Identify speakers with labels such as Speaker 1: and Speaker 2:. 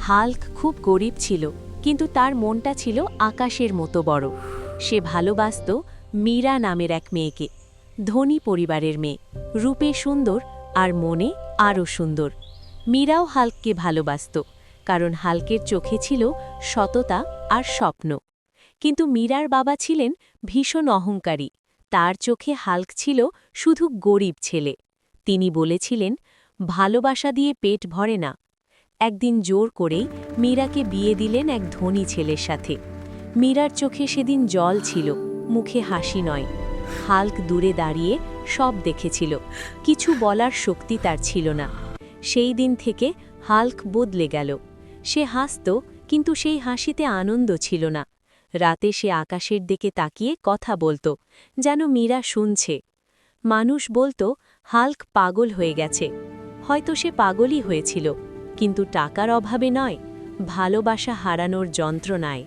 Speaker 1: Hulk খুব গরিব ছিল, কিন্তু তার মনটা ছিল আকাশের মতো বড়। সে ভালোবাসত মীরা নামের এক মেয়েকে। ধনী পরিবারের মেয়ে, রূপে সুন্দর আর মনে আরও সুন্দর। মীরাও হাল্ককে ভালোবাসত, কারণ হাল্কের চোখে ছিল সততা আর স্বপ্ন। কিন্তু মীরার বাবা ছিলেন ভীষণ অহংকারী। তার চোখে হাল্ক ছিল শুধু গরিব ছেলে। তিনি বলেছিলেন, ভালোবাসা দিয়ে পেট ভরে না। একদিন জোর করেই মীরাকে বিয়ে দিলেন এক ধনী ছেলের সাথে। মীরার চোখে সেদিন জল ছিল, মুখে হাসি নয়। হাল্ক দূরে দাঁড়িয়ে সব দেখেছিল, কিছু বলার শক্তি তার ছিল না। সেই দিন থেকে হাল্ক বদলে গেল। সে হাসত, কিন্তু সেই হাসিতে আনন্দ ছিল না। রাতে সে আকাশের দিকে তাকিয়ে কথা বলত, যেন মীরা শুনছে। মানুষ বলতো হাল্ক পাগল হয়ে গেছে। হয়তো সে পাগলই হয়েছিল, কিন্তু টাকার অভাবে নয়, ভালোবাসা হারানোর যন্ত্রণায়।